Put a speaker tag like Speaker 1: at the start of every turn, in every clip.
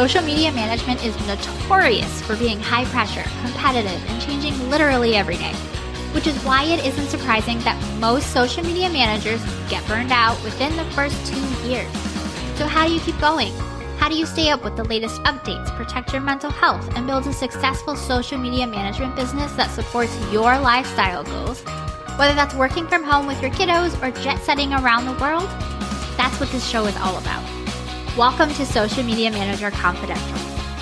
Speaker 1: Social media management is notorious for being high pressure, competitive, and changing literally every day, which is why it isn't surprising that most social media managers get burned out within the first 2 years. So how do you keep going? How do you stay up with the latest updates, protect your mental health, and build a successful social media management business that supports your lifestyle goals? Whether that's working from home with your kiddos or jet setting around the world, that's what this show is all about. Welcome to Social Media Manager Confidential.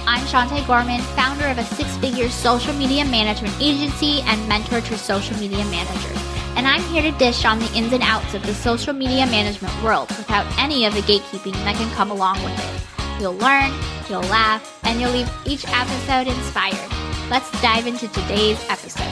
Speaker 1: I'm Shantae Gorman, founder of a 6-figure social media management agency and mentor to social media managers. And I'm here to dish on the ins and outs of the social media management world without any of the gatekeeping that can come along with it. You'll learn, you'll laugh, and you'll leave each episode inspired. Let's dive into today's episode.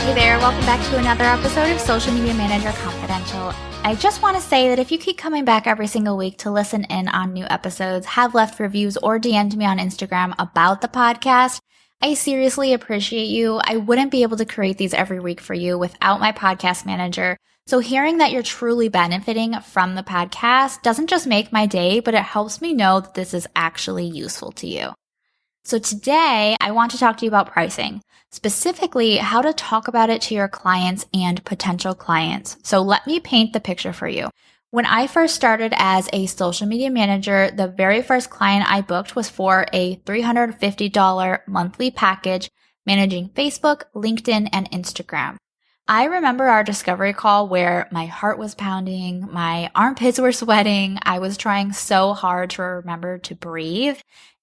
Speaker 1: Hey there, welcome back to another episode of Social Media Manager Confidential. I just want to say that if you keep coming back every single week to listen in on new episodes, have left reviews, or DM'd me on Instagram about the podcast, I seriously appreciate you. I wouldn't be able to create these every week for you without my podcast manager. So hearing that you're truly benefiting from the podcast doesn't just make my day, but it helps me know that this is actually useful to you. So today, I want to talk to you about pricing, specifically how to talk about it to your clients and potential clients. So let me paint the picture for you. When I first started as a social media manager, the very first client I booked was for a $350 monthly package managing Facebook, LinkedIn, and Instagram. I remember our discovery call where my heart was pounding, my armpits were sweating, I was trying so hard to remember to breathe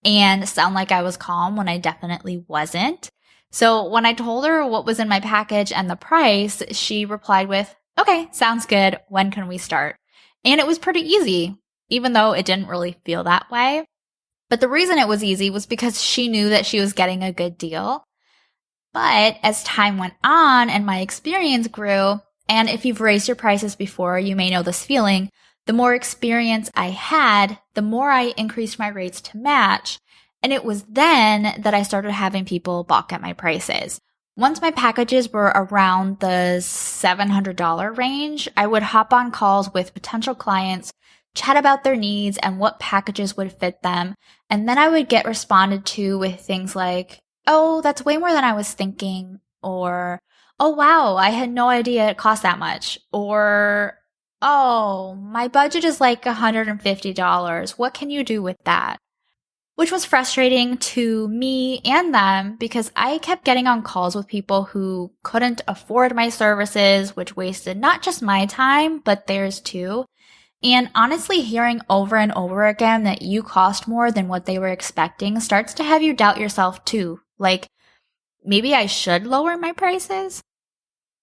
Speaker 1: and sound like I was calm when I definitely wasn't. So when I told her what was in my package and the price, she replied with, "Okay, sounds good. When can we start?" And it was pretty easy, even though it didn't really feel that way. But the reason it was easy was because she knew that she was getting a good deal. But as time went on and my experience grew, and if you've raised your prices before, you may know this feeling, the more experience I had, the more I increased my rates to match. And it was then that I started having people balk at my prices. Once my packages were around the $700 range, I would hop on calls with potential clients, chat about their needs and what packages would fit them. And then I would get responded to with things like, "Oh, that's way more than I was thinking," or, "Oh, wow, I had no idea it cost that much," or, "Oh, my budget is like $150. What can you do with that?" Which was frustrating to me and them because I kept getting on calls with people who couldn't afford my services, which wasted not just my time, but theirs too. And honestly, hearing over and over again that you cost more than what they were expecting starts to have you doubt yourself too. Like, maybe I should lower my prices?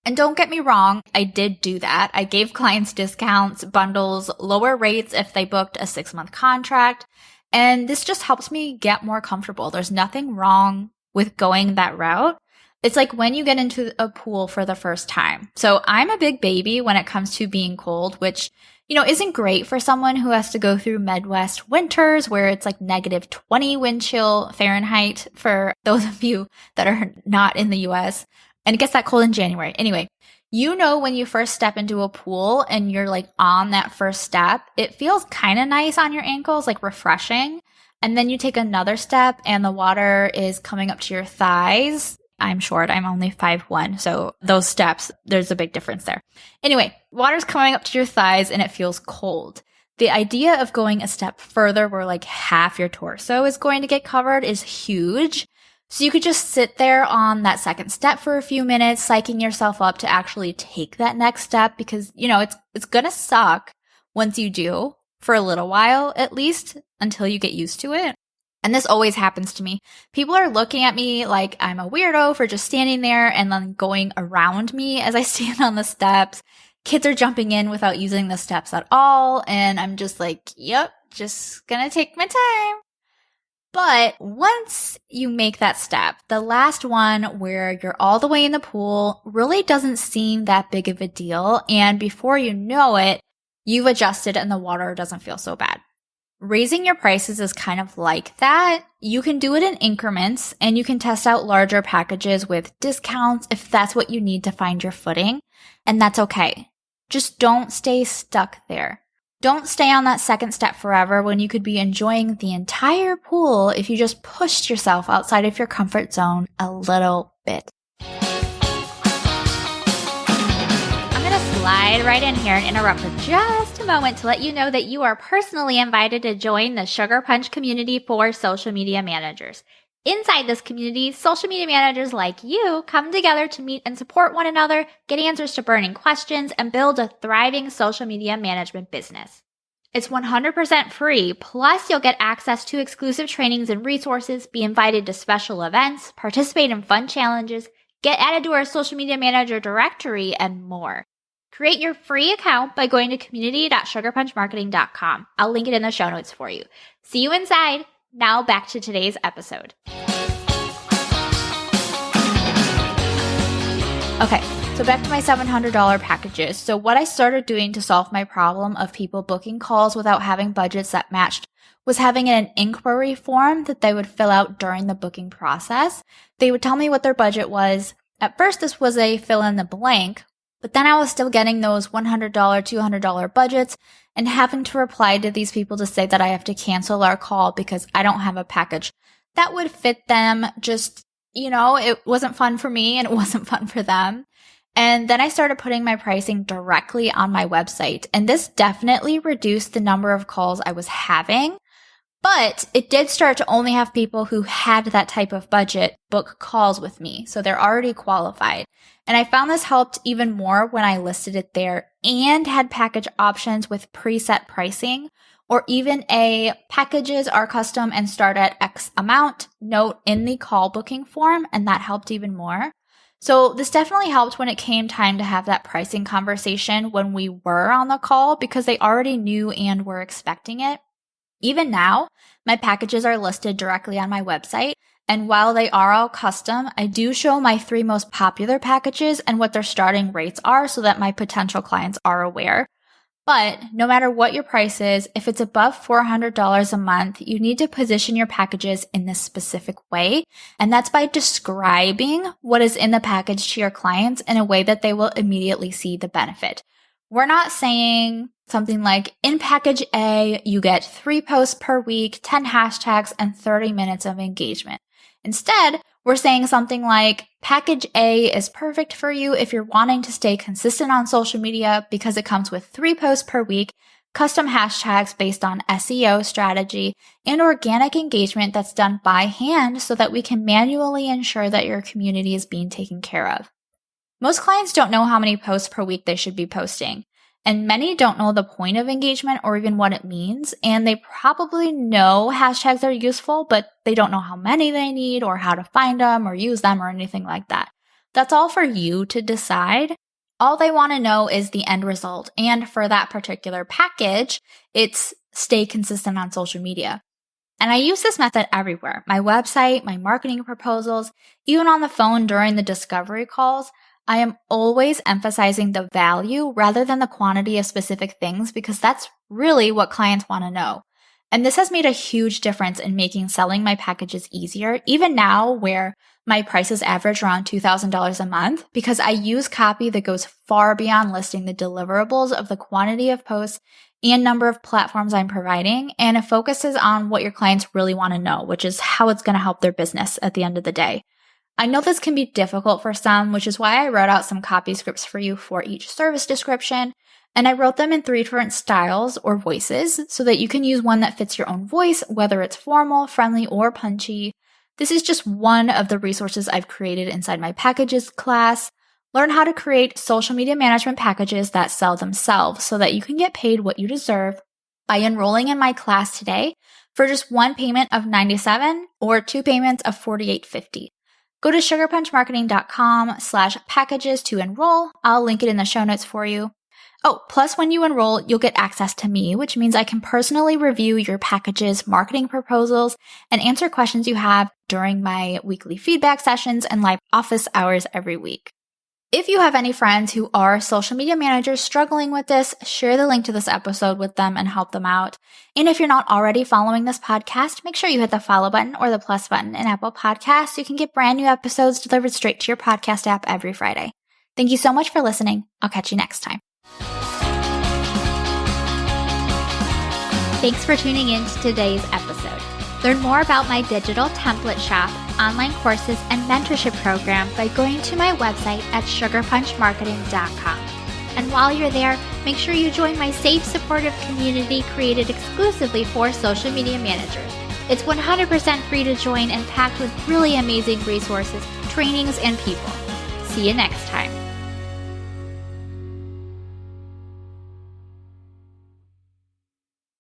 Speaker 1: And don't get me wrong, I did do that. I gave clients discounts, bundles, lower rates if they booked a 6-month contract. And this just helps me get more comfortable. There's nothing wrong with going that route. It's like when you get into a pool for the first time. So I'm a big baby when it comes to being cold, which, isn't great for someone who has to go through Midwest winters where it's like -20 wind chill Fahrenheit for those of you that are not in the US. And it gets that cold in January. Anyway, when you first step into a pool and you're like on that first step, it feels kind of nice on your ankles, like refreshing. And then you take another step and the water is coming up to your thighs. I'm short. I'm only 5'1". So those steps, there's a big difference there. Anyway, water's coming up to your thighs and it feels cold. The idea of going a step further where like half your torso is going to get covered is huge. So you could just sit there on that second step for a few minutes, psyching yourself up to actually take that next step because, it's going to suck once you do for a little while, at least until you get used to it. And this always happens to me. People are looking at me like I'm a weirdo for just standing there and then going around me as I stand on the steps. Kids are jumping in without using the steps at all. And I'm just like, yep, just gonna take my time. But once you make that step, the last one where you're all the way in the pool really doesn't seem that big of a deal. And before you know it, you've adjusted and the water doesn't feel so bad. Raising your prices is kind of like that. You can do it in increments and you can test out larger packages with discounts if that's what you need to find your footing. And that's okay. Just don't stay stuck there. Don't stay on that second step forever when you could be enjoying the entire pool if you just pushed yourself outside of your comfort zone a little bit. I'm going to slide right in here and interrupt for just a moment to let you know that you are personally invited to join the Sugar Punch community for social media managers. Inside this community, social media managers like you come together to meet and support one another, get answers to burning questions, and build a thriving social media management business. It's 100% free, plus you'll get access to exclusive trainings and resources, be invited to special events, participate in fun challenges, get added to our social media manager directory, and more. Create your free account by going to community.sugarpunchmarketing.com. I'll link it in the show notes for you. See you inside. Now back to today's episode. Okay, so back to my $700 packages. So what I started doing to solve my problem of people booking calls without having budgets that matched was having an inquiry form that they would fill out during the booking process. They would tell me what their budget was. At first, this was a fill in the blank, but then I was still getting those $100, $200 budgets and having to reply to these people to say that I have to cancel our call because I don't have a package that would fit them. Just, it wasn't fun for me and it wasn't fun for them. And then I started putting my pricing directly on my website. And this definitely reduced the number of calls I was having. But it did start to only have people who had that type of budget book calls with me. So they're already qualified. And I found this helped even more when I listed it there and had package options with preset pricing, or even a packages are custom and start at X amount note in the call booking form. And that helped even more. So this definitely helped when it came time to have that pricing conversation when we were on the call because they already knew and were expecting it. Even now, my packages are listed directly on my website, and while they are all custom, I do show my 3 most popular packages and what their starting rates are so that my potential clients are aware. But no matter what your price is, if it's above $400 a month, you need to position your packages in this specific way, and that's by describing what is in the package to your clients in a way that they will immediately see the benefit. We're not saying something like, in package A, you get 3 posts per week, 10 hashtags, and 30 minutes of engagement. Instead, we're saying something like, package A is perfect for you if you're wanting to stay consistent on social media because it comes with 3 posts per week, custom hashtags based on SEO strategy, and organic engagement that's done by hand so that we can manually ensure that your community is being taken care of. Most clients don't know how many posts per week they should be posting, and many don't know the point of engagement or even what it means, and they probably know hashtags are useful, but they don't know how many they need or how to find them or use them or anything like that. That's all for you to decide. All they want to know is the end result, and for that particular package, it's stay consistent on social media. And I use this method everywhere. My website, my marketing proposals, even on the phone during the discovery calls. I am always emphasizing the value rather than the quantity of specific things because that's really what clients want to know. And this has made a huge difference in making selling my packages easier, even now where my prices average around $2,000 a month, because I use copy that goes far beyond listing the deliverables of the quantity of posts and number of platforms I'm providing, and it focuses on what your clients really want to know, which is how it's going to help their business at the end of the day. I know this can be difficult for some, which is why I wrote out some copy scripts for you for each service description, and I wrote them in 3 different styles or voices so that you can use one that fits your own voice, whether it's formal, friendly, or punchy. This is just one of the resources I've created inside my packages class. Learn how to create social media management packages that sell themselves so that you can get paid what you deserve by enrolling in my class today for just 1 payment of $97 or 2 payments of $48.50. Go to sugarpunchmarketing.com/packages to enroll. I'll link it in the show notes for you. Oh, plus when you enroll, you'll get access to me, which means I can personally review your packages, marketing proposals, and answer questions you have during my weekly feedback sessions and live office hours every week. If you have any friends who are social media managers struggling with this, share the link to this episode with them and help them out. And if you're not already following this podcast, make sure you hit the follow button or the plus button in Apple Podcasts so you can get brand new episodes delivered straight to your podcast app every Friday. Thank you so much for listening. I'll catch you next time. Thanks for tuning in to today's episode. Learn more about my digital template shop, online courses, and mentorship program by going to my website at sugarpunchmarketing.com. And while you're there, make sure you join my safe, supportive community created exclusively for social media managers. It's 100% free to join and packed with really amazing resources, trainings, and people. See you next time.